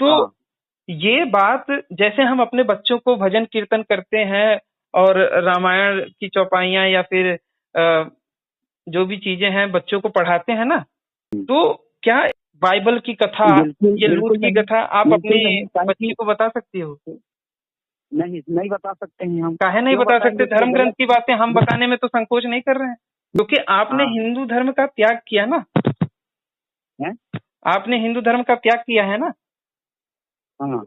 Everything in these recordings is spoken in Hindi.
तो हाँ ये बात जैसे हम अपने बच्चों को भजन कीर्तन करते हैं और रामायण की चौपाइयाँ या फिर जो भी चीजें हैं बच्चों को पढ़ाते हैं ना, तो क्या बाइबल की कथा, बिल्कुल ये लूत बिल्कुल की नहीं, कथा आप बिल्कुल अपनी नहीं, काहे बच्ची कि को बता सकती हो? नहीं नहीं बता सकते हैं हम। काहे नहीं क्यों बता सकते? बताएंगे, तो धर्म ग्रंथ गलत। की बातें हम बताने में तो संकोच नहीं कर रहे हैं, क्योंकि आपने हाँ हिंदू धर्म का त्याग किया ना। है। आपने हिंदू धर्म का त्याग किया है ना, हाँ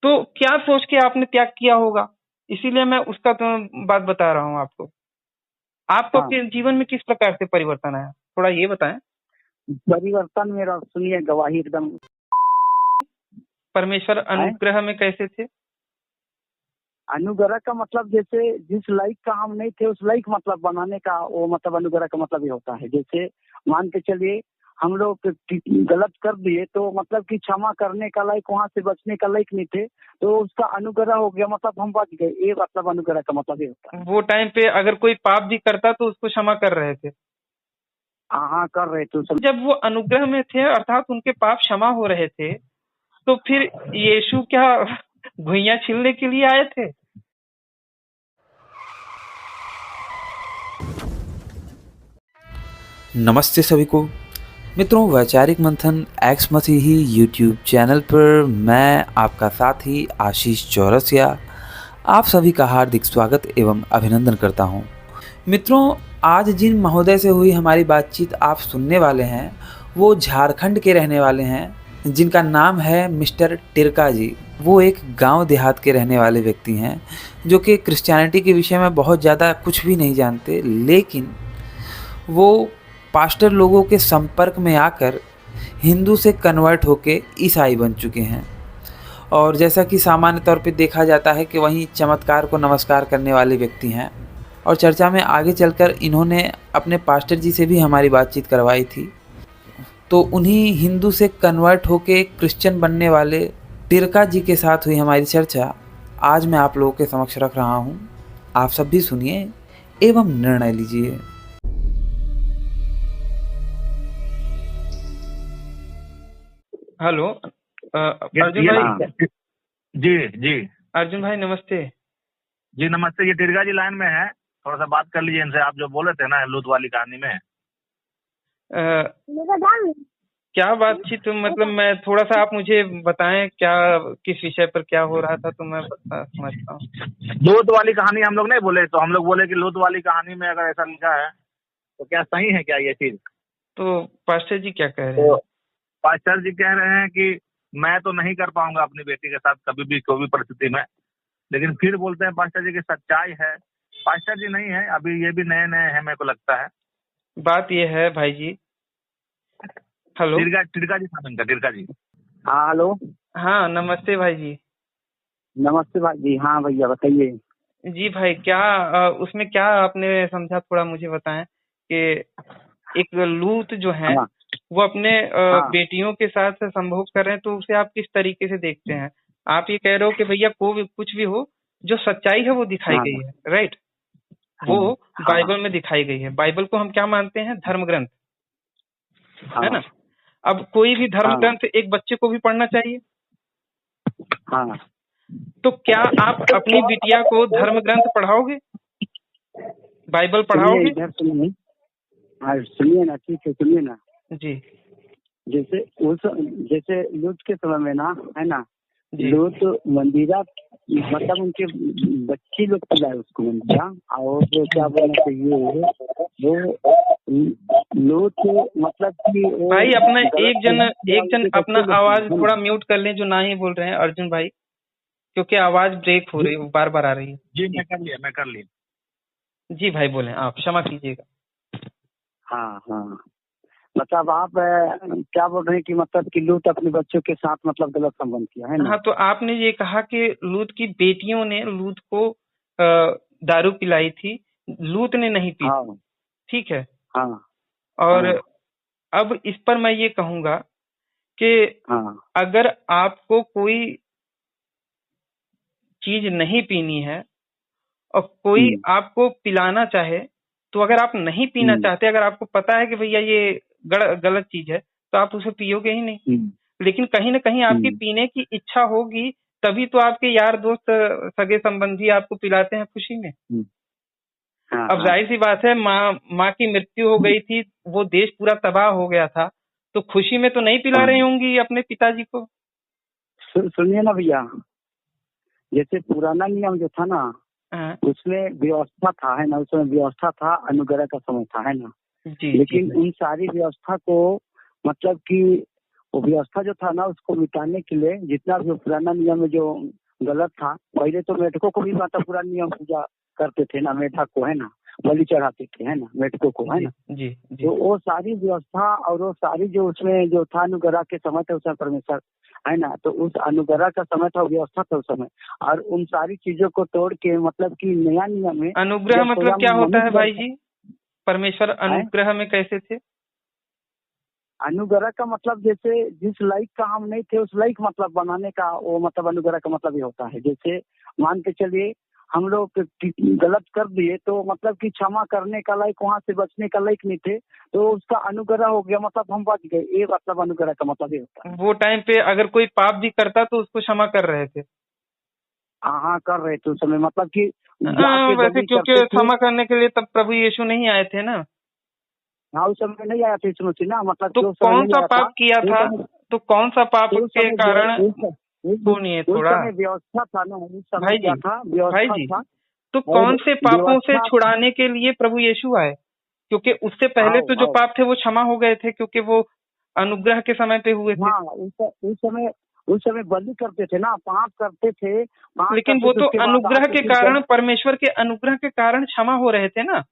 तो क्या सोच के आपने त्याग किया होगा? इसीलिए मैं उसका तो बात बता रहा हूँ आपको। आपको हाँ। अपने जीवन में किस प्रकार से परिवर्तन आया, थोड़ा ये बताएं। परिवर्तन मेरा सुनिए, गवाही एकदम परमेश्वर है। अनुग्रह में कैसे थे? अनुग्रह का मतलब जैसे जिस लायक का हम नहीं थे उस लायक मतलब बनाने का, वो मतलब अनुग्रह का मतलब ये होता है। जैसे मान के चलिए हम लोग गलत कर दिए तो मतलब कि क्षमा करने का लायक, वहां से बचने का लायक नहीं थे, तो उसका अनुग्रह हो गया, मतलब हम बच गए। ये मतलब अनुग्रह का मतलब ये होता है। वो टाइम पे अगर कोई पाप भी करता तो उसको क्षमा कर रहे थे। हाँ हाँ, कर रहे थे सब। जब वो अनुग्रह में थे अर्थात उनके पाप क्षमा हो रहे थे, तो फिर यीशु क्या भुइयां छीलने के लिए आए थे? नमस्ते सभी को मित्रों, वैचारिक मंथन एक्स मसीही यूट्यूब चैनल पर मैं आपका साथी आशीष चौरसिया आप सभी का हार्दिक स्वागत एवं अभिनंदन करता हूं। मित्रों, आज जिन महोदय से हुई हमारी बातचीत आप सुनने वाले हैं वो झारखंड के रहने वाले हैं, जिनका नाम है मिस्टर टिरका जी। वो एक गांव देहात के रहने वाले व्यक्ति हैं जो कि क्रिश्चियनिटी के विषय में बहुत ज़्यादा कुछ भी नहीं जानते, लेकिन वो पास्टर लोगों के संपर्क में आकर हिंदू से कन्वर्ट होके ईसाई बन चुके हैं। और जैसा कि सामान्य तौर पे देखा जाता है कि वहीं चमत्कार को नमस्कार करने वाले व्यक्ति हैं। और चर्चा में आगे चलकर इन्होंने अपने पास्टर जी से भी हमारी बातचीत करवाई थी। तो उन्हीं हिंदू से कन्वर्ट होके क्रिश्चियन बनने वाले टिरका जी के साथ हुई हमारी चर्चा आज मैं आप लोगों के समक्ष रख रहा हूँ। आप सब भी सुनिए एवं निर्णय लीजिए। हेलो अर्जुन ये भाई। जी जी अर्जुन भाई नमस्ते। जी नमस्ते। ये टिरगा जी लाइन में है, थोड़ा सा बात कर लीजिए इनसे। आप जो बोले थे ना लूत वाली कहानी में, क्या बातचीत, मतलब मैं थोड़ा सा आप मुझे बताएं क्या, किस विषय पर क्या हो रहा था, तो मैं समझता हूँ। लूत वाली कहानी हम लोग नहीं बोले, तो हम लोग बोले कि लूत वाली कहानी में अगर ऐसा लिखा है तो क्या सही है क्या ये चीज? तो पास्टर जी क्या कह रहे तो हैं? पास्टर जी कह रहे हैं कि मैं तो नहीं कर पाऊंगा अपनी बेटी के साथ कभी भी कोई भी परिस्थिति में, लेकिन फिर बोलते हैं पास्टर जी की सच्चाई है। पास्टर जी नहीं है, अभी ये भी नए नए हैं मेरे को लगता है। बात ये है भाई जी। हेलो। टिरगा जी था इनका, टिरगा जी। हाँ हेलो। हाँ नमस्ते भाई जी। नमस्ते भाई जी। हाँ भैया बताइए। जी भाई, क्या उसमें क्या आपने समझा, थोड़ा मुझे बताएं कि एक लूत जो है हाँ वो अपने हाँ बेटियों के साथ संभोग कर रहे हैं, तो उसे आप किस तरीके से देखते हैं? आप ये कह रहे हो कि भैया को भी कुछ भी हो, जो सच्चाई है वो दिखाई हाँ गई है, राइट? हाँ वो हाँ बाइबल में दिखाई गई है। बाइबल को हम क्या मानते हैं? धर्म ग्रंथ, है हाँ ना? अब कोई भी धर्म हाँ ग्रंथ एक बच्चे को भी पढ़ना चाहिए। हाँ। तो क्या आप अपनी बिटिया को धर्म ग्रंथ पढ़ाओगे, बाइबल सुनिए पढ़ाओगे? इधर सुनिए। हाँ सुनिए ना, ठीक है सुनिए ना। जी जैसे उस जैसे लूत के समय में ना, है ना, जी। लूत मंदिरा मतलब उनके बच्ची लोग पिलाए उसको मंदिरा। और जो क्या बोलना चाहिए वो लूत मतलब कि वो भाई अपना गलत एक जन उनके अपना बच्चे लोग आवाज है थोड़ा ना। म्यूट कर लें जो ना ही बोल रहे हैं अर्जुन भाई, क्योंकि आवाज ब्रेक हो रही है, बार बार आ रही है। जी मैं कर लिया। जी भाई बोलें, आप क्षमा कीजिएगा। हाँ हाँ। मतलब आप क्या बोल रहे हैं कि मतलब कि लूत अपने बच्चों के साथ मतलब गलत संबंध किया है ना। हाँ, तो आपने ये कहा कि लूत की बेटियों ने लूत को दारू पिलाई थी, लूत ने नहीं पी, हाँ ठीक है? हाँ और हाँ अब इस पर मैं ये कहूंगा कि हाँ। अगर आपको कोई चीज नहीं पीनी है और कोई हम्म आपको पिलाना चाहे, तो अगर आप नहीं पीना हम्म चाहते, अगर आपको पता है कि भैया ये गलत चीज है, तो आप उसे पियोगे ही नहीं। हम्म लेकिन कहीं न कहीं आपकी पीने की इच्छा होगी, तभी तो आपके यार दोस्त, सगे संबंधी आपको पिलाते हैं खुशी में। हाँ अब हाँ जाहिर-सी बात है, माँ की मृत्यु हो गई थी, वो देश पूरा तबाह हो गया था, तो खुशी में तो नहीं पिला हाँ। रही होंगी अपने पिताजी को? सुनिए ना भैया, जैसे पुराना नियम जो था ना, हाँ, उसमें व्यवस्था था, है ना, उसमें व्यवस्था था, अनुग्रह का समय था, है ना। जी, लेकिन जी। उन सारी व्यवस्था को मतलब कि वो व्यवस्था जो था ना, उसको मिटाने के लिए जितना भी वो पुराना नियम में जो गलत था, पहले तो मेढकों को भी मतलब पुराना नियम पूजा करते थे ना, मेढक को, है ना, बलि चढ़ाते थे, है ना, मेढकों को, है जी, ना। जी, जी। तो वो सारी व्यवस्था और वो सारी जो उसमें जो था अनुग्रह के समय था, उसमें परमेश्वर, है ना, तो उस अनुग्रह का समय था, व्यवस्था था उस समय, और उन सारी चीजों को तोड़ के मतलब कि नया नियम में अनुग्रह जब मतलब स्वयं क्या होता है भाई मनुष्य जी? परमेश्वर है, अनुग्रह में कैसे थे? अनुग्रह का मतलब जैसे जिस लायक का हम नहीं थे उस लायक मतलब बनाने का, वो मतलब अनुग्रह का मतलब ये होता है। जैसे मान के चलिए हम लोग गलत कर दिए तो मतलब कि क्षमा करने का लायक, वहां से बचने का लायक नहीं थे, तो उसका अनुग्रह हो गया, मतलब हम बच गए, ये मतलब अनुग्रह का मतलब ये होता है। वो टाइम पे अगर कोई पाप भी करता तो उसको क्षमा कर रहे थे। हाँ कर रहे थे उस समय, मतलब कि जाके वैसे बलि क्योंकि करते थे। क्षमा करने के लिए तब प्रभु यीशु नहीं आए थे ना। हाँ उस समय नहीं आया था यीशु मसीह ना, मतलब तो कि उस समय कौन नहीं सा आया था। पाप किया तो उस था? समय तो कौन सा पाप तो उस के समय कारण? सुनिए उस थोड़ा समय व्यवस्था था ना, उस समय भाई क्या जी, था, भाई व्यवस्था जी, था। तो और कौन से पापों से व्यवस्था, छुड़ाने के लिए प्रभु यीशु आए? क्योंकि उससे पहले आओ तो जो आओ पाप थे वो क्षमा हो गए थे, क्योंकि वो अनुग्रह के समय पे हुए थे। हाँ उस समय बलि करते थे ना, पाप करते थे, पाप लेकिन करते वो थे, तो उसके बाद अनुग्रह आके के फिर कारण, परमेश्वर के अनुग्रह के कारण क्षमा हो रहे थे ना।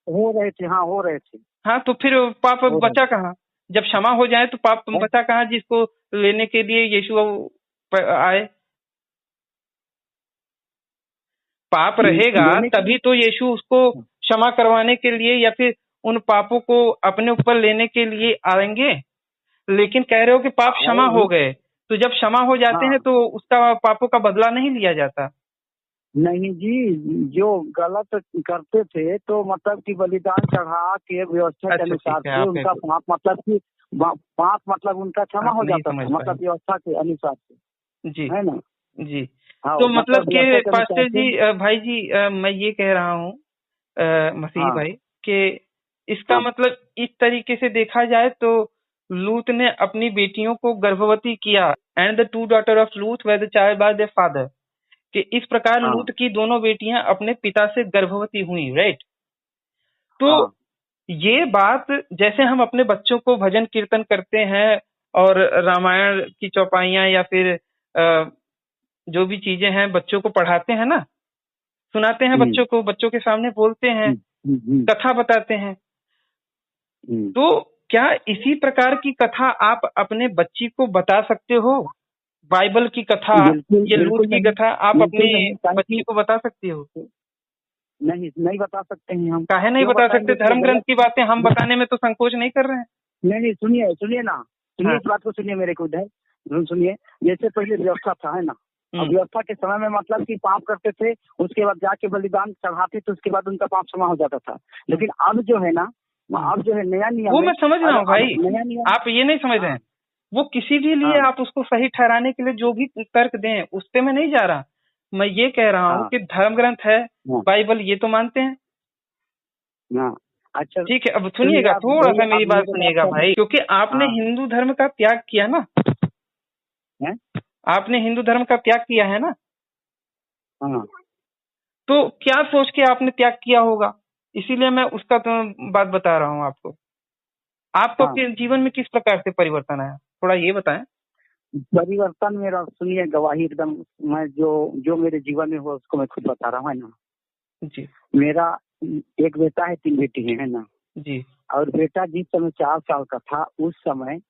हो रहे थे, हाँ हो रहे थे, हाँ, तो फिर पाप हो रहे बचा कहाँ? जब क्षमा हो जाए तो पाप थे। बचा कहाँ, जिसको लेने के लिए यीशु आए? पाप रहेगा लेने के तभी तो यीशु उसको क्षमा करवाने के लिए या फिर उन पापों को अपने ऊपर लेने के लिए आएंगे। लेकिन कह रहे हो कि पाप क्षमा हो आए। गए, तो जब क्षमा हो जाते हैं हाँ तो उसका, पापों का बदला नहीं लिया जाता। नहीं जी, जो गलत करते थे तो मतलब कि बलिदान चढ़ा के व्यवस्था के अच्छा ठीक अनुसार है, से आप उनका ऐसे पाप मतलब कि पाप मतलब उनका क्षमा आप हो नहीं जाता समझ था, पाए। मतलब व्यवस्था के अनुसार से, जी, है ना। जी। हाँ तो मतलब मतलब व्यवस्था कि के अनुसार पास्टर से। जी, भाई जी, मैं ये कह रहा हूँ, मसीही हाँ भाई, कि इसका हाँ मतलब इस तरीके से देखा जाए तो लूत ने अपनी बेटियों को गर्भवती किया, and the two daughter of Lot were the child by their father, कि इस प्रकार हाँ लूत की दोनों बेटियां अपने पिता से गर्भवती हुई, राइट? तो हाँ ये बात, जैसे हम अपने बच्चों को भजन कीर्तन करते हैं और रामायण की चौपाइयाँ या फिर जो भी चीजें हैं बच्चों को पढ़ाते हैं ना, सुनाते हैं हम्म बच्चों को, बच्चों के सामने बोलते हैं, हम्म हम्म कथा बताते हैं, हम्म। तो क्या इसी प्रकार की कथा आप अपने बच्ची को बता सकते हो? बाइबल की कथा, बिल्कुल ये लूत बिल्कुल की नहीं, कथा आप बिल्कुल अपनी नहीं, काहे बच्ची कि को बता सकती हो? नहीं नहीं बता सकते हैं हम, काहे नहीं क्यों बता सकते? बताएंगे कि वो धर्म ग्रंथ गलत। की बातें हम बताने में तो संकोच नहीं कर रहे हैं। नहीं नहीं, सुनिए सुनिए ना, सुनिए हाँ। इस बात को सुनिए मेरे को इधर, सुनिए। जैसे पहले व्यवस्था था, है ना, और व्यवस्था के समय में मतलब कि पाप करते थे, उसके बाद जाके बलिदान चढ़ाते थे, उसके बाद उनका पाप क्षमा हो जाता था। लेकिन अब जो है ना, अब जो है नया वो नियम है, मैं समझ रहा और हूँ अब भाई, नया नियम। आप ये नहीं समझ रहे हाँ हैं। वो किसी भी लिए हाँ आप उसको सही ठहराने के लिए जो भी तर्क दें, उस पे मैं नहीं जा रहा। मैं ये कह रहा हूँ हाँ कि धर्म ग्रंथ है, हाँ बाइबल, ये तो मानते हैं। हाँ। अच्छा ठीक है, अब सुनिए सुनिएगा, आप थोड़ा भाई, सा आप मेरी बात मेरे बात सुनिएगा का। भाई, क्योंकि आपने हाँ हिंदू धर्म का त्याग किया ना, है आपने हिंदू धर्म का त्याग किया है ना, हाँ तो क्या सोच के आपने त्याग किया होगा? इसीलिए मैं उसका तो बात बता रहा हूँ आपको। आपको हाँ। जीवन में किस प्रकार से परिवर्तन आया, थोड़ा ये बताएं। परिवर्तन मेरा सुनिए, गवाही एकदम, मैं जो जो मेरे जीवन में हुआ उसको मैं खुद बता रहा हूँ, है ना। जी, मेरा एक बेटा है, 3 बेटी है ना। जी। और बेटा जिस समय 4 साल का था उस समय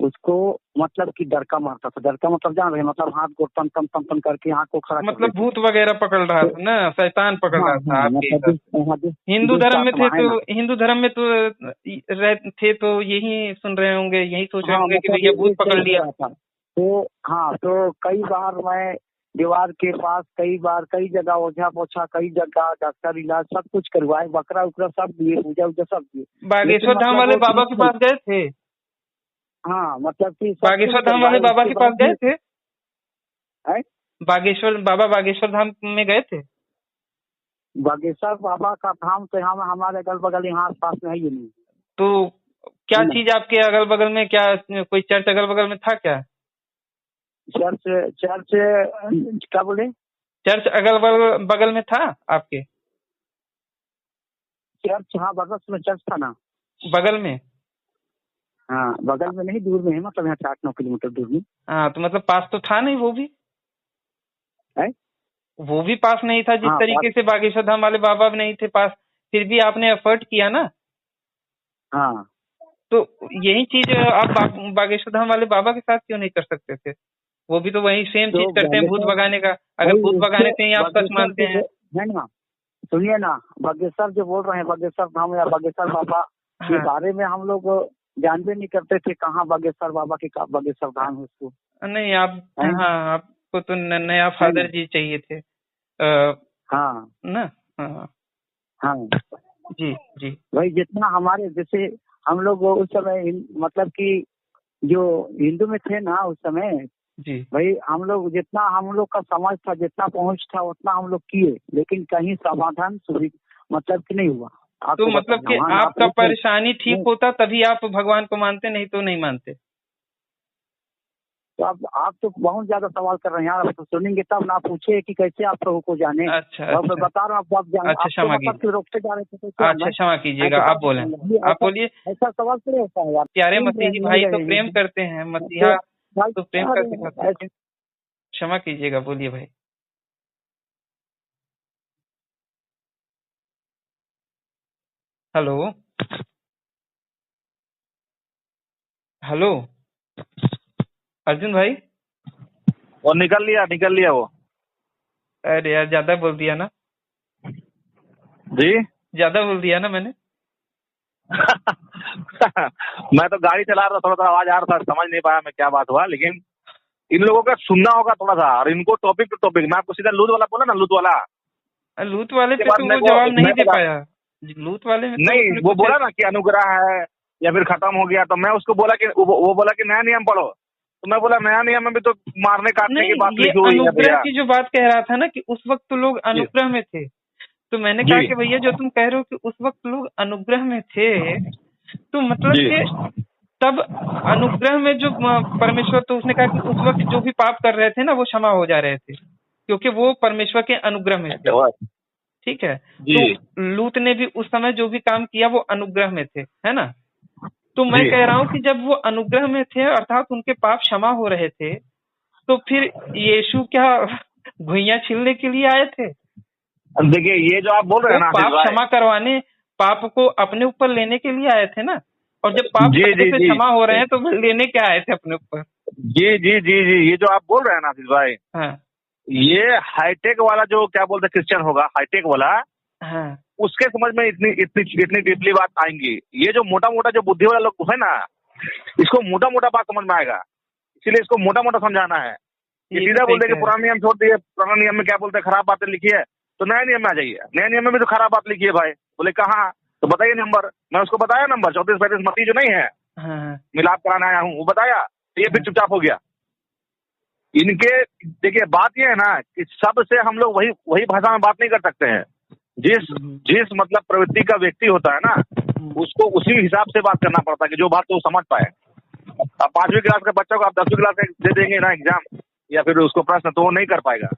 उसको मतलब कि डरका मारता था। डरका मतलब जान रहे हैं, मतलब हाथ को तन तन तन तन करके आँख को खड़ा कर मतलब देते भूत थे। वगैरह पकड़ रहा तो था ना, शैतान पकड़ हाँ रहा हाँ था आपके मतलब हिसाब से? हिंदू दुष्ट धर्म में थे आत्मा है तो, ना। हिंदू धर्म में तो थे तो यही सुन रहे होंगे, यही सोच रहे हाँ होंगे कि मतलब भैया भूत ये पकड़ सही हो लिया। रहा था। तो हाँ, तो कई बार मैं दीवार के पास, कई बार कई जगह ओझा पोछा, कई जगह डॉक्टर इलाज सब कुछ करवाए, बकरा उकरा सब दिए, पूजा उजा सब दिए, लेकिन बागेश्वर धाम मतलब वाले वो बाबा चीज के नहीं। पास गए थे? हाँ मतलब कि बागेश्वर धाम वाले बाबा के पास गए थे? है? बागेश्वर धाम में गए थे? बागेश्वर बाबा का धाम तो हम हमारे अगल बगल यहाँ आस पास में है ही नहीं। तो क्या नहीं। चीज आपके अगल बगल में, क्या कोई चर्च अगल बगल में था क्या? चर्च क्या बोले? चर्च अगल बगल में था आपके? चर्च, हाँ बगल में चर्च था ना। बगल में? हाँ बगल में नहीं, दूर में है, मतलब यहाँ 8-9 किलोमीटर दूर में। हाँ तो मतलब पास तो था नहीं वो भी? है? वो भी पास नहीं था जिस हाँ, तरीके से बागेश्वर धाम वाले बाबा भी नहीं थे पास, फिर भी आपने एफर्ट किया ना। हाँ तो यही चीज आप बागेश्वर धाम वाले बाबा के साथ क्यों नहीं कर सकते थे? वो भी तो वही सेम तो चीज करते हैं, भूत भगाने का। अगर भूत भगाने से ही आप सच मानते हैं। है ना, सुनिए ना, बागेश्वर जो बोल रहे हैं, बागेश्वर धाम या बागेश्वर बाबा के हाँ। बारे में हम लोग जानते नहीं करते थे कहाँ बागेश्वर बाबा के बागेश्वर धाम है उसको। नहीं आप, है? हाँ आपको तो नया फादर जी चाहिए थे हाँ ना। हाँ हाँ जी जी। वही जितना हमारे जैसे हम लोग उस समय मतलब कि जो हिंदू में थे ना उस समय, जी भाई हम लोग जितना हम लोग का समझ था, जितना पहुंच था उतना हम लोग किए, लेकिन कहीं समाधान मतलब कि नहीं हुआ। तो मतलब कि आपका परेशानी ठीक होता तभी आप भगवान को मानते, नहीं तो नहीं मानते। तो आप तो बहुत ज्यादा सवाल कर रहे हैं यार, आप तो सुनेंगे तब ना, पूछे कि कैसे आप प्रभु को जाने। अच्छा और मैं बता रहा हूँ आप जाने। अच्छा क्षमा कीजिए। रोकते जा रहे थे। अच्छा क्षमा कीजिएगा, आप बोले, आप बोलिए। ऐसा सवाल क्यों होता है यार? प्यारे मसीही भाई तो प्रेम करते हैं, मसीहा तो प्रेम का सिखाते हैं। क्षमा कीजिएगा, बोलिए भाई। हेलो हेलो अर्जुन भाई। वो निकल लिया वो। अरे यार ज्यादा बोल दिया ना। जी ज्यादा बोल दिया ना मैंने। मैं तो गाड़ी चला रहा था, थोड़ा आवाज आ रहा था, समझ नहीं पाया मैं क्या बात हुआ, लेकिन इन लोगों का सुनना होगा थोड़ा सा, और इनको टॉपिक टू टॉपिक। मैं आपको सीधा लूट वाला बोला ना, लूट वाला। लूट वाले पे तो वो जवाब नहीं दे पाया। लूट वाले में नहीं, वो बोला ना कि अनुग्रह है या फिर खत्म हो गया, तो मैं उसको बोला कि वो बोला कि नया नियम पढ़ो, तो मैं बोला नया नियम में भी तो मारने काटने की बात लिखी हुई है। अनुग्रह की जो बात कह रहा था ना कि उस वक्त तो लोग अनुग्रह में थे, तो मैंने कहा कि भैया जो तुम कह रहे हो कि उस वक्त लोग अनुग्रह में थे, तो मतलब कि तब अनुग्रह में जो परमेश्वर, तो उसने कहा कि उस वक्त जो भी पाप कर रहे थे ना वो क्षमा हो जा रहे थे, क्योंकि वो परमेश्वर के अनुग्रह में थे। ठीक है, तो लूत ने भी उस समय जो भी काम किया वो अनुग्रह में थे, है ना। तो मैं कह रहा हूँ कि जब वो अनुग्रह में थे अर्थात उनके पाप क्षमा हो रहे थे, तो फिर यीशु क्या भुइयां छीलने के लिए आए थे? देखिए ये जो आप बोल रहे हैं ना, पाप क्षमा करवाने, पाप को अपने ऊपर लेने के लिए आए थे ना। और जब पाप से क्षमा हो रहे हैं तो लेने क्या आए थे अपने ऊपर? जी जी जी जी, ये जो आप बोल रहे हैं ना आशीष भाई, हाँ, ये हाईटेक वाला जो क्या बोलते हैं क्रिश्चियन होगा, हाईटेक वाला, हाँ, उसके समझ में इतनी डीपली बात आएंगी। ये जो मोटा मोटा जो बुद्धि वाला लोग है ना, इसको मोटा मोटा बात समझ में आएगा, इसीलिए इसको मोटा मोटा समझाना है। ये सीधा बोलते कि पुराना नियम छोड़ दिए, पुराना नियम में क्या बोलते हैं खराब बातें लिखी है, तो नया नियम में आ जाइए। नया नियम में भी तो खराब बात लिखी है भाई। बोले कहाँ, तो बताइए नंबर। मैं उसको बताया नंबर 34-35 मत्ती जो नहीं है, मिलाप कराने आया हूँ, वो बताया, तो ये फिर चुपचाप हो गया। इनके देखिए बात ये है ना कि सबसे हम लोग वही भाषा में बात नहीं कर सकते हैं। जिस मतलब प्रवृत्ति का व्यक्ति होता है ना, उसको उसी हिसाब से बात करना पड़ता है कि जो बात तो समझ पाए। अब 5वीं क्लास के बच्चों को आप 10वीं क्लास का दे देंगे ना एग्जाम या फिर उसको प्रश्न, तो वो नहीं कर पाएगा।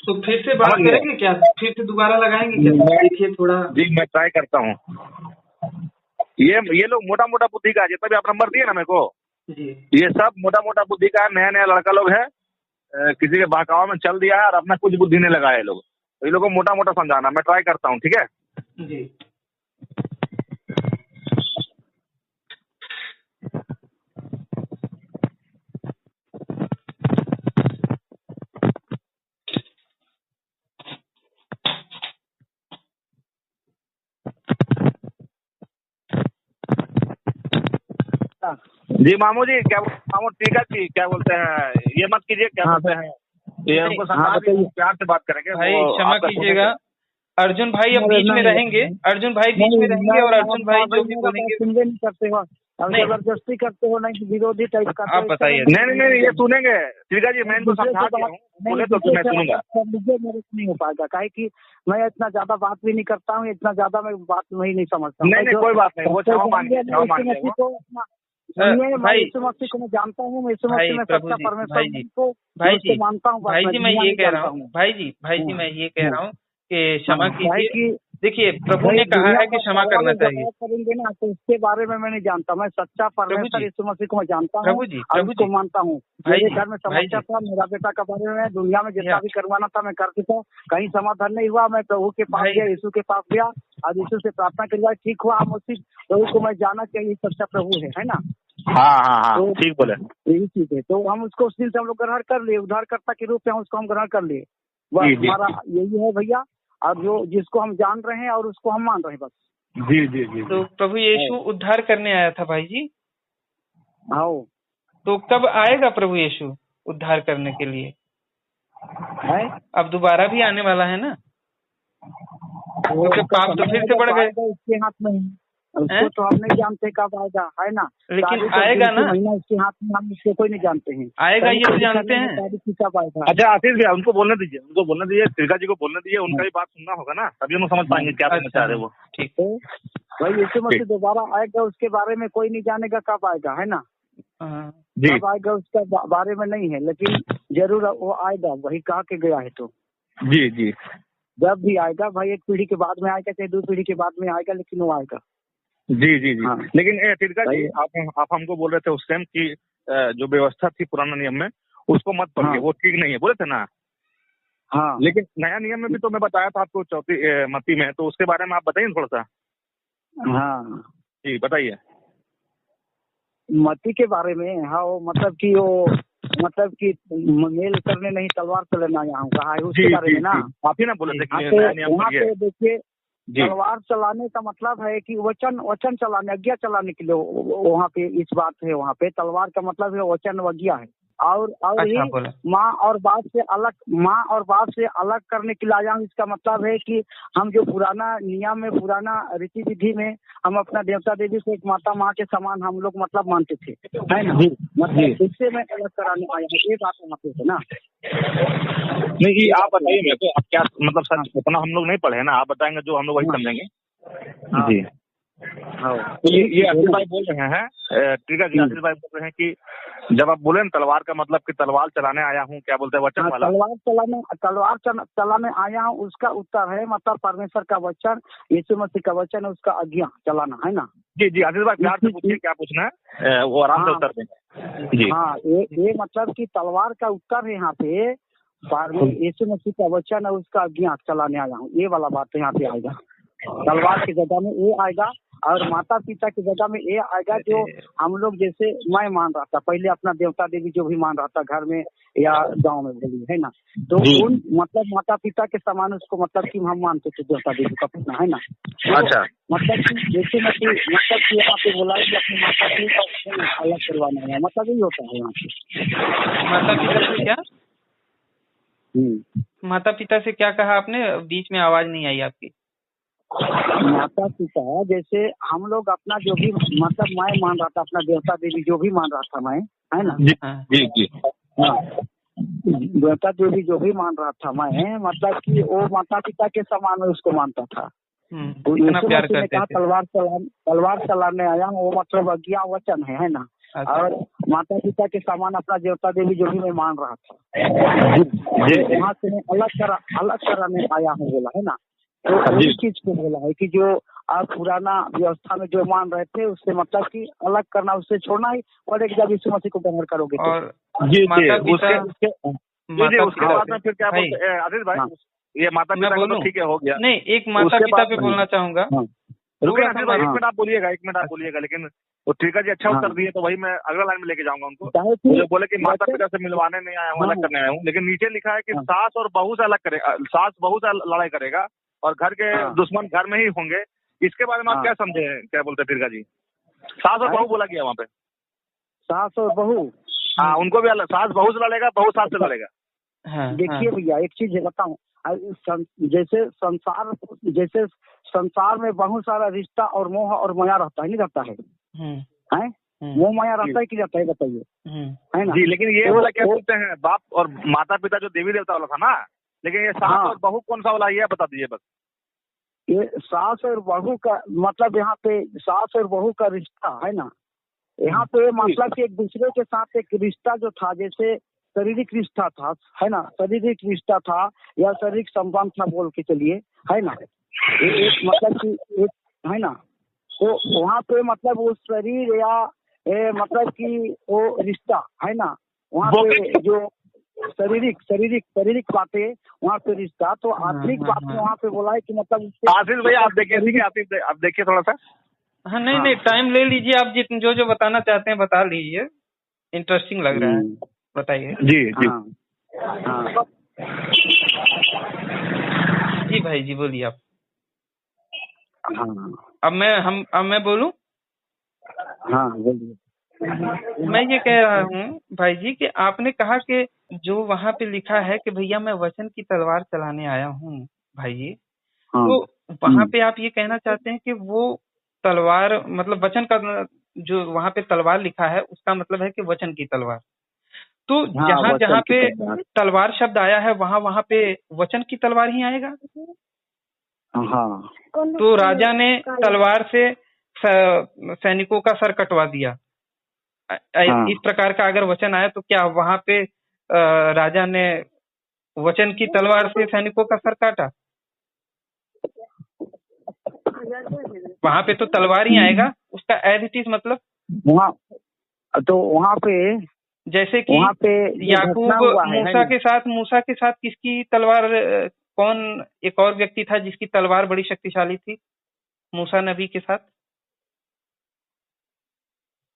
तो फिर से बात करेंगे क्या? फिर से दोबारा लगाएंगे क्या? देखिए थोड़ा। जी मैं ट्राई करता हूँ। ये लोग मोटा मोटा बुद्धि का, जितना भी आप नंबर दिए ना मेरे को, ये सब मोटा मोटा बुद्धि का नया लड़का लोग है, किसी के बहकावा में चल दिया है और अपना कुछ बुद्धि नहीं लगाया लोग। तो ये लोगों को मोटा मोटा समझाना, मैं ट्राई करता हूँ, ठीक है जी। जी मामू जी, क्या मामू टीका जी क्या बोलते हैं, ये मत कीजिए, क्या बोलते हैं, ये हमको प्यार से बात करेंगे भाई। क्षमा कीजिएगा, अर्जुन भाई अब बीच में रहेंगे, अर्जुन भाई बीच में रहेंगे और अर्जुन भाई जो भी बोलेंगे सुनते नहीं करते हो। अब नहीं। जबरदस्ती करते हो, नहीं विरोधी टाइप का। आप बताइए। नहीं ये सुनेंगे तिलका जी, मैं इनको समझा दिया हूँ, बोले तो मैं सुनूंगा। मुझे मेरे से नहीं हो पाएगा, काहे कि मैं इतना ज्यादा बात भी नहीं करता हूँ, इतना ज्यादा मैं बात नहीं समझता हूँ। नहीं कोई बात नहीं, वो क्षमा मांगे मैं यीशु मसीह को मैं जानता हूँ, मैं यीशु मसीह में सच्चा परमेश्वर को मानता हूँ। भाई जी मैं ये कह रहा हूँ, भाई जी मैं ये कह रहा हूँ कि क्षमा कीजिए। देखिए प्रभु ने कहा है कि क्षमा करना चाहिए। करेंगे ना तो उसके बारे में मैं नहीं जानता, मैं सच्चा परमेश्वर यीशु मसीह को मैं जानता हूँ और उसको मानता हूँ। मेरे घर में समस्या था, मेरा बेटा के बारे में दुनिया में जितना भी करवाना था मैं कर चुका, कहीं समाधान नहीं हुआ, मैं प्रभु के पास गया, यीशु के पास गया और यीशु से प्रार्थना करवा, ठीक हुआ। हम उसी प्रभु को मैं जाना चाहिए सच्चा प्रभु है ना। हाँ तो ठीक बोले, यही चीज है। तो हम उसको उस दिन से हम लोग ग्रहण कर लिए, उद्धारकर्ता के रूप में उसको हम ग्रहण कर लिए। बस हमारा यही है भैया, और जो जिसको हम जान रहे हैं और उसको हम मान रहे हैं बस। जी। तो प्रभु यीशु उद्धार करने आया था भाई जी। हाँ। तो कब आएगा प्रभु यीशु उद्धार करने के लिए? है अब दोबारा भी आने वाला है ना, क्योंकि पाप तो फिर से बढ़ गए। उसके हाथ में है, उसको तो हम नहीं जानते कब आएगा, है ना। लेकिन आएगा ना, महीना उसके हाथ में, हम उसको कोई नहीं जानते हैं। आएगा ये तो जानते हैं। कब आएगा? अच्छा आशीष भैया उनको बोलने दीजिए, तिलका जी को बोलने दीजिए, उनका भी बात सुनना होगा ना, तभी हम समझ पाएंगे क्या कहना चाह रहे वो। ठीक है भाई, यीशु मसीह दोबारा आएगा, उसके बारे में कोई नहीं जानेगा कब आएगा, है ना। कब आएगा उसका बारे में नहीं है, लेकिन जरूर वो आएगा, वही कहा के गया है। तो जी जब भी आएगा भाई, एक पीढ़ी के बाद में आएगा चाहे 2 पीढ़ी के बाद में आएगा, लेकिन वो आएगा। जी हाँ। लेकिन तिलका जी आप हमको बोल रहे थे उस टाइम की जो व्यवस्था थी पुराना नियम में उसको मत पढ़िए, वो ठीक नहीं है बोले थे ना। हाँ। लेकिन नया नियम में भी तो मैं बताया था आपको 4 मत्ती में, तो उसके बारे में आप बताइए थोड़ा सा। हाँ जी बताइए मत्ती के बारे में। हाँ वो मतलब कि मेल करने नहीं तलवार चलाना यहाँ कहा है, उसके बारे में ना आप ही ना बोले थे कि वहाँ पे देखिए तलवार चलाने का मतलब है कि वचन चलाने, आज्ञा चलाने के लिए वहाँ पे इस बात है। वहाँ पे तलवार का मतलब है वचन, आज्ञा है। और अच्छा, माँ और बाप से अलग करने के लिए आया हूँ। इसका मतलब है कि हम जो पुराना नियम में, पुराना रीति विधि में हम अपना देवता देवी को एक माता माँ के समान हम लोग मतलब मानते थे, है ना। मतलब इससे मैं अलग कराने आया हूँ, ये बात वहाँ पे है ना। नहीं आप बताइए मेरे को, आप क्या मतलब सच उतना हम लोग नहीं पढ़े ना, आप बताएंगे जो हम लोग वही समझेंगे। जी तो ये आशीष भाई बोल रहे हैं, ठीक है जी, आशीष भाई बोल रहे हैं कि जब आप बोले ना तलवार का मतलब कि तलवार चलाने आया हूँ, क्या बोलते हैं वचन वाला। तलवार चलाने आया हूँ, उसका उत्तर है मतलब परमेश्वर का वचन, यीशु मसीह का वचन है, उसका आज्ञा चलाना, है ना। जी आशीष भाई प्यार से पूछिए क्या पूछना है, वो आराम से उत्तर देंगे। जी हाँ, ये मतलब कि तलवार का उत्तर है यहाँ पे, यीशु मसीह का वचन है, उसका आज्ञा चलाने आया हूँ, ये वाला बात यहाँ पे आएगा। तलवार की जगह में ये आएगा और माता पिता की जगह में ये आएगा जो हम लोग, जैसे मैं मान रहा था पहले अपना देवता देवी जो भी मान रहा था घर में या गांव में बोली, है ना। तो उन मतलब माता पिता के समान उसको मतलब कि हम मानते थे देवता देवी का अपना, है ना। अच्छा मतलब कि जैसे मतलब कि यहाँ पे बोला कि अपने माता पिता अलग करवाना है, मतलब यही होता है यहाँ पे। माता पिता से क्या, माता पिता से क्या कहा आपने? बीच में आवाज नहीं आई आपकी। माता पिता जैसे हम लोग अपना जो भी मतलब मैं मान रहा था अपना देवता देवी जो भी मान रहा था मैं, है ना। जी हाँ, देवता देवी जो भी मान रहा था मैं, मतलब कि वो माता पिता के समान में उसको मानता था। तो इतना प्यार करते थे। तलवार चलाने आया वो मतलब आज्ञा वचन है ना। और माता पिता के समान अपना देवता देवी जो भी मैं मान रहा था, वहाँ से मैं अलग कराने आया हूँ बोला, है ना। तो इस चीज को बोला है कि जो आप पुराना व्यवस्था में जो मान रहे थे उससे मतलब कि अलग करना, उससे छोड़ना ही, और एक जब यीशु मसीह को ग्रहण करोगे तो। और उसके बाद में फिर क्या बोलते हैं आदिल भाई, ये माता पिता को ठीक है हो गया। नहीं, एक माता पिता पे बोलना चाहूंगा। रुकिए आदिल भाई, 1 मिनट आप बोलिएगा, लेकिन वो ठीक जी अच्छा उत्तर दिए तो वही मैं अगला लाइन में लेके जाऊंगा उनको। बोले कि माता पिता से मिलवाने नहीं आया हूँ, अलग करने आया हूँ, लेकिन नीचे लिखा है कि सास और बहू से अलग करेगा, सास बहू से लड़ाई करेगा और घर के दुश्मन घर में ही होंगे। इसके बारे में आप क्या समझे, क्या बोलते हैं तिलका जी? सास और बहू बोला गया वहाँ पे, सास और बहू। हाँ, उनको भी अलग, सास बहू से लड़ेगा, बहू सास से लड़ेगा। देखिए भैया एक चीज बताऊं, जैसे संसार में बहुत सारा रिश्ता और मोह और माया रहता है, नहीं रहता है। है, मोह माया रहता है कि जाता है बताइए, है ना। जी, लेकिन ये वाला क्या बोलते हैं, बाप और माता पिता जो देवी देवता वाला था ना, लेकिन ये सास और बहू कौन सा वाला, ये बता दीजिए बस। ये सास और बहू का मतलब यहाँ पे सास और बहू का रिश्ता है ना, यहाँ पे मतलब कि एक दूसरे के साथ एक रिश्ता जो था, जैसे शारीरिक रिश्ता था, है ना, शारीरिक रिश्ता था या शारीरिक संबंध था बोल के चलिए, है ना। एक मतलब कि एक है ना, तो वहाँ पे मतलब वो शरीर या मतलब कि वो रिश्ता है ना, वहाँ पे जो शारीरिक बातें वहाँ पे रिश्ता, तो आत्मिक बात में वहाँ पे बोला है कि मतलब आशीष भैया आप देखिए, आप देखिए थोड़ा सा। हाँ नहीं टाइम ले लीजिए आप, जो जो बताना चाहते हैं बता लीजिए, इंटरेस्टिंग लग रहा है, बताइए। जी जी हाँ जी भाई जी बोलिए आप। हाँ अब मैं बोलूं। हाँ बोलिए। मैं ये कह रहा हूँ भाई जी कि आपने कहा कि जो वहाँ पे लिखा है कि भैया मैं वचन की तलवार चलाने आया हूँ भाई जी, हाँ तो वहाँ पे आप ये कहना चाहते हैं कि वो तलवार मतलब वचन का जो वहाँ पे तलवार लिखा है उसका मतलब है कि वचन की तलवार। तो जहाँ जहाँ पे तलवार शब्द आया है वहाँ पे वचन की तलवार ही आएगा। हाँ तो राजा ने तलवार से सैनिकों का सर कटवा दिया, इस प्रकार का अगर वचन आया तो क्या वहाँ पे राजा ने वचन की तलवार से सैनिकों का सर काटा? वहाँ पे तो तलवार ही आएगा, उसका एज इट इज मतलब। वहाँ तो वहाँ पे जैसे कि याकूब मूसा के साथ किसकी तलवार, कौन एक और व्यक्ति था जिसकी तलवार बड़ी शक्तिशाली थी मूसा नबी के साथ,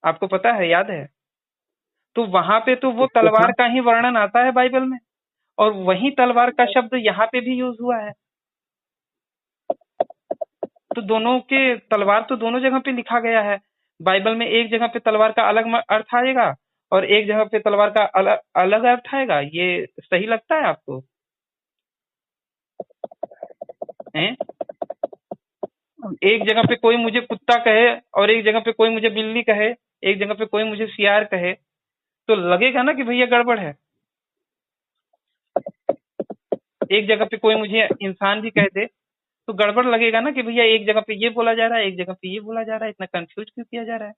आपको पता है, याद है? तो वहां पे तो वो तलवार का ही वर्णन आता है बाइबल में, और वही तलवार का शब्द यहाँ पे भी यूज हुआ है। तो दोनों के तलवार तो दोनों जगह पे लिखा गया है बाइबल में। एक जगह पे तलवार का अलग अर्थ आएगा और एक जगह पे तलवार का अलग अर्थ आएगा। ये सही लगता है आपको? हैं? एक जगह पे कोई मुझे कुत्ता कहे और एक जगह पे कोई मुझे बिल्ली कहे, एक जगह पे कोई मुझे सियार कहे, तो लगेगा ना कि भैया गड़बड़ है। एक जगह पे कोई मुझे इंसान भी कह दे तो गड़बड़ लगेगा ना कि भैया एक जगह पे ये बोला जा रहा है, एक जगह पे ये बोला जा रहा है, इतना कंफ्यूज क्यों किया जा रहा है?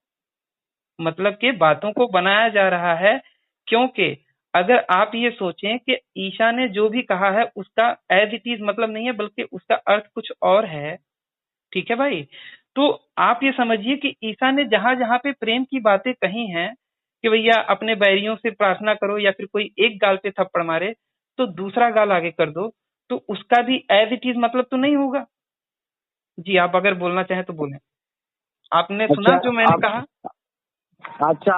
मतलब कि बातों को बनाया जा रहा है, क्योंकि अगर आप ये सोचें कि ईशा ने जो भी कहा है उसका एज इट इज मतलब नहीं है, बल्कि उसका अर्थ कुछ और है। ठीक है भाई, तो आप ये समझिए कि ईसा ने जहां जहां पे प्रेम की बातें कही हैं कि भैया अपने बैरियों से प्रार्थना करो, या फिर कोई एक गाल पे थप्पड़ मारे तो दूसरा गाल आगे कर दो, तो उसका भी एज इट इज मतलब तो नहीं होगा। जी आप अगर बोलना चाहें तो बोलें। आपने सुना जो मैंने कहा? अच्छा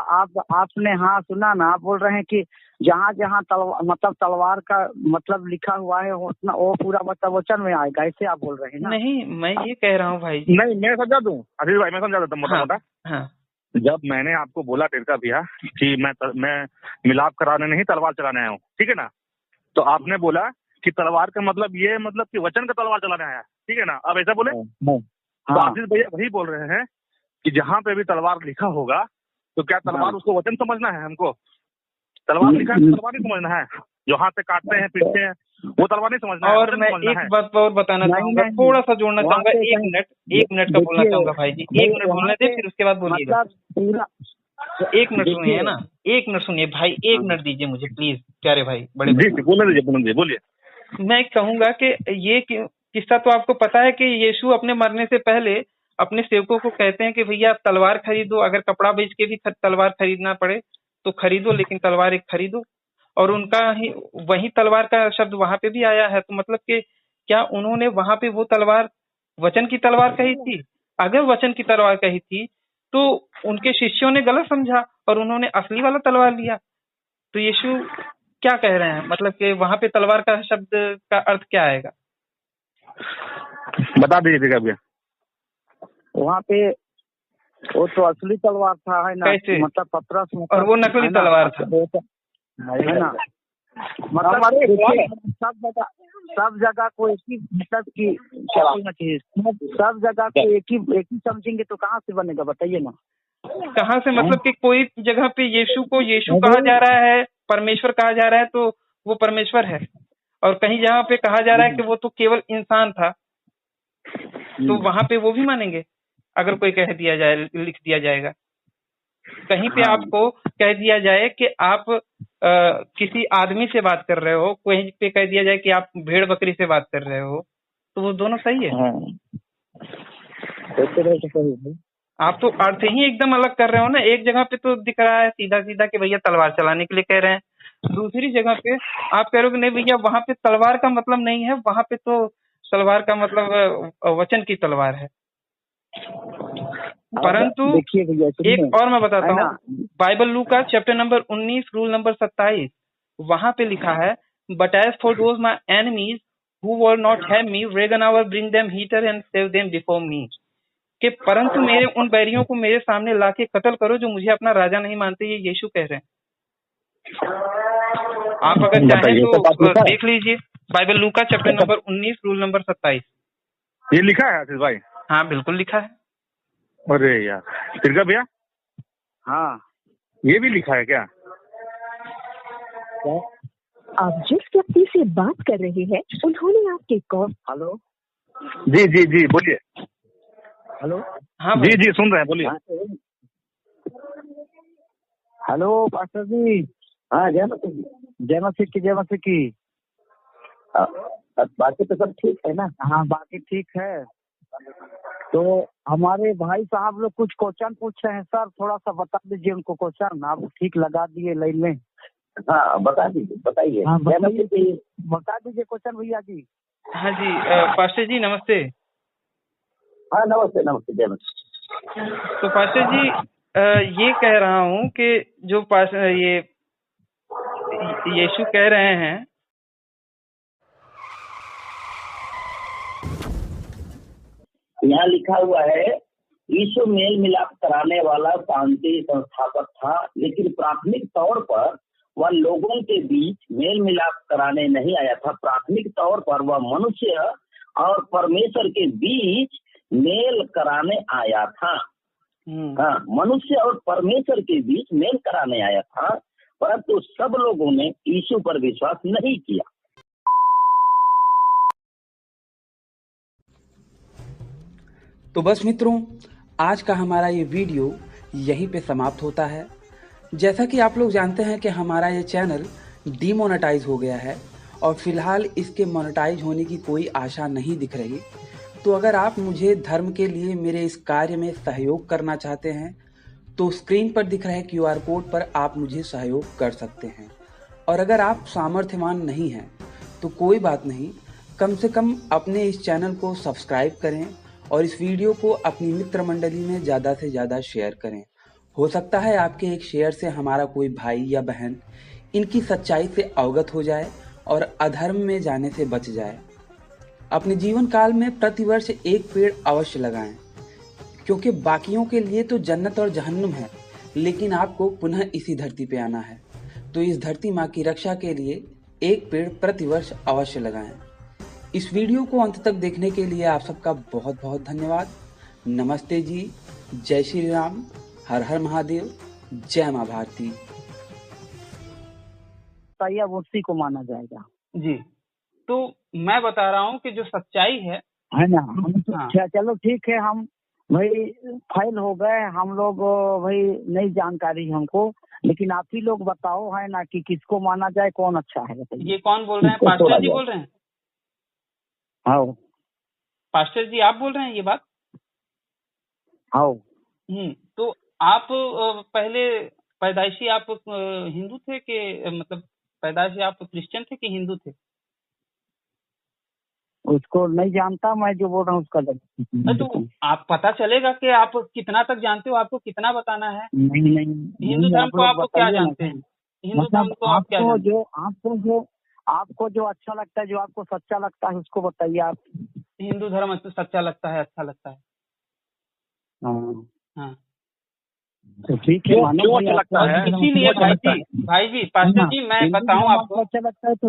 आपने हाँ सुना ना, आप बोल रहे हैं कि जहाँ जहाँ तलवार का मतलब लिखा हुआ है उतना वो पूरा मतलब वचन में आएगा, ऐसे आप बोल रहे हैं ना? नहीं मैं ये कह रहा हूँ भाई। नहीं मैं समझा दूं आशीष भाई, मैं समझा देता हूँ मोटा मोटा। हाँ। जब मैंने आपको बोला टिरका भैया कि मैं मिलाप कराने नहीं तलवार चलाने आया हूँ, ठीक है ना, तो आपने बोला कि तलवार का मतलब ये मतलब कि वचन का तलवार चलाने आया, ठीक है ना, अब ऐसा बोले। तो आशीष भैया वही बोल रहे हैं कि जहाँ पे भी तलवार लिखा होगा तो क्या तलवार उसको वचन समझना है? हमको तलवार लिखा है तलवार नहीं समझना है, जो हाथ से काटते हैं पीटते हैं वो तलवार नहीं समझना है। और मैं एक बात और बताना चाहूंगा, थोड़ा सा जोड़ना चाहूंगा, एक मिनट का बोलना चाहूंगा भाई जी, 1 मिनट बोलने दे फिर उसके बाद बोलिएगा। 1 मिनट सुनिए ना, 1 मिनट सुनिए भाई, 1 मिनट दीजिए मुझे प्लीज प्यारे भाई, बड़े बोलिए बोलिए। मैं कहूंगा कि ये किस्सा तो आपको पता है कि यीशु अपने मरने से पहले अपने सेवकों को कहते हैं कि भैया तलवार खरीदो, अगर कपड़ा बेच के भी तलवार खरीदना पड़े तो खरीदो, लेकिन तलवार एक खरीदो। और उनका ही वही तलवार का शब्द वहां पे भी आया है। तो मतलब कि क्या उन्होंने वहां पे वो तलवार वचन की तलवार कही थी? अगर वचन की तलवार कही थी तो उनके शिष्यों ने गलत समझा और उन्होंने असली वाला तलवार लिया। तो यीशु क्या कह रहे हैं, मतलब कि वहां पे तलवार का शब्द का अर्थ क्या आएगा? बता दीजिए भैया। वहाँ पे वो तो असली तलवार था, है ना? कैसे? मतलब पतरस में, और वो नकली तलवार था, है ना? मतलब सब जगह को एक ही मतलब की क्या बोलना चाहिए, सब जगह को एक ही समझेंगे तो कहाँ से बनेगा बताइए ना। कहाँ से, मतलब कि कोई जगह पे यीशु को यीशु कहा जा रहा है, परमेश्वर कहा जा रहा है तो वो परमेश्वर है, और कहीं जहाँ पे कहा जा रहा है कि वो तो केवल इंसान था, तो वहां पे वो भी मानेंगे अगर कोई कह दिया जाए, लिख दिया जाएगा। कहीं पे आपको कह दिया जाए कि आप किसी आदमी से बात कर रहे हो, कहीं पे कह दिया जाए कि आप भेड़ बकरी से बात कर रहे हो, तो वो दोनों सही है। आप तो अर्थ ही एकदम अलग कर रहे हो ना। एक जगह पे तो दिख रहा है सीधा सीधा कि भैया तलवार चलाने के लिए कह रहे हैं, दूसरी जगह पे आप कह रहे हो कि नहीं भैया वहां पे तलवार का मतलब नहीं है, वहां पे तो तलवार का मतलब वचन की तलवार है। परंतु एक और मैं बताता हूँ, बाइबल लूका चैप्टर नंबर 19 रूल नंबर 27, वहां पे लिखा है, but as for those my enemies who will not have me vegan I will bring them hither and save them before me, कि परंतु मेरे उन बैरियों को मेरे सामने लाके कत्ल करो जो मुझे अपना राजा नहीं मानते, ये यीशु कह रहे हैं। आप अगर चाहें तो देख लीजिए, बाइबल लूका चैप्टर नंबर 19 रूल नंबर 27। ये लिखा है आशीष भाई? हाँ बिल्कुल लिखा है। अरे यार, तिरका भैया, हाँ ये भी लिखा है क्या? आप जिस व्यक्ति से बात कर रहे हैं उन्होंने आपके कॉल। हेलो जी जी जी बोलिए। हेलो हाँ जी जी सुन रहे हैं, बोलिए। हेलो पास्टर जी। हाँ जय मसीह की। बाकी तो सब ठीक है ना? हाँ बाकी ठीक है। तो हमारे भाई साहब लोग कुछ क्वेश्चन पूछ रहे हैं सर, थोड़ा सा बता दीजिए उनको क्वेश्चन। आप ठीक लगा दिए लाइन में। हाँ बता दीजिए, बताइए। हाँ बता दीजिए क्वेश्चन भैया जी। हाँ जी पास्टर जी नमस्ते। हाँ नमस्ते जय मसीह। तो पास्टर जी ये कह रहा हूँ कि जो ये यीशु कह रहे हैं, यहाँ लिखा हुआ है यीशु मेल मिलाप कराने वाला शांति संस्थापक था, लेकिन प्राथमिक तौर पर वह लोगों के बीच मेल मिलाप कराने नहीं आया था। प्राथमिक तौर पर वह मनुष्य और परमेश्वर के बीच मेल कराने आया था। हाँ, मनुष्य और परमेश्वर के बीच मेल कराने आया था, परंतु सब लोगों ने यीशु पर विश्वास नहीं किया। तो बस मित्रों, आज का हमारा ये वीडियो यहीं पे समाप्त होता है। जैसा कि आप लोग जानते हैं कि हमारा ये चैनल डीमोनेटाइज हो गया है और फिलहाल इसके मोनेटाइज होने की कोई आशा नहीं दिख रही। तो अगर आप मुझे धर्म के लिए मेरे इस कार्य में सहयोग करना चाहते हैं तो स्क्रीन पर दिख रहे QR कोड पर आप मुझे सहयोग कर सकते हैं। और अगर आप सामर्थ्यवान नहीं हैं तो कोई बात नहीं, कम से कम अपने इस चैनल को सब्सक्राइब करें और इस वीडियो को अपनी मित्र मंडली में ज़्यादा से ज़्यादा शेयर करें। हो सकता है आपके एक शेयर से हमारा कोई भाई या बहन इनकी सच्चाई से अवगत हो जाए और अधर्म में जाने से बच जाए। अपने जीवन काल में प्रतिवर्ष एक पेड़ अवश्य लगाएं, क्योंकि बाकियों के लिए तो जन्नत और जहन्नुम है, लेकिन आपको पुनः इसी धरती पे आना है। तो इस धरती माँ की रक्षा के लिए एक पेड़ प्रतिवर्ष अवश्य लगाएं। इस वीडियो को अंत तक देखने के लिए आप सबका बहुत बहुत धन्यवाद। नमस्ते जी, जय श्री राम, हर हर महादेव, जय माँ भारती। उसी को माना जाएगा जी तो मैं बता रहा हूँ कि जो सच्चाई है ना, हम तो हाँ। चलो ठीक है, हम भाई फेल हो गए हम लोग, भाई नई जानकारी हमको, लेकिन आप ही लोग बताओ है ना कि किसको माना जाए, कौन अच्छा है बताइए। ये कौन बोल रहे हैं? पास्टर जी बोल रहे हैं? हाँ पास्टर जी आप बोल रहे हैं ये बात? हाँ। तो आप पहले पैदाइशी आप हिंदू थे कि मतलब पैदाइशी आप क्रिश्चियन थे कि हिंदू थे? उसको नहीं जानता, मैं जो बोल रहा हूँ उसका तो आप पता चलेगा कि आप कितना तक जानते हो, आपको कितना बताना है। नहीं हिंदू धर्म को आप क्या जानते हैं? हिंदू धर्म को आप क्या जानते हैं? आपको जो अच्छा लगता है, जो आपको सच्चा लगता है उसको बताइए आप। हिंदू धर्म सच्चा लगता है, अच्छा लगता है। हाँ तो ठीक है, क्यों अच्छा लगता है? इसीलिए भाई जी पास्टर जी मैं बताऊं आपको, अच्छा लगता है तो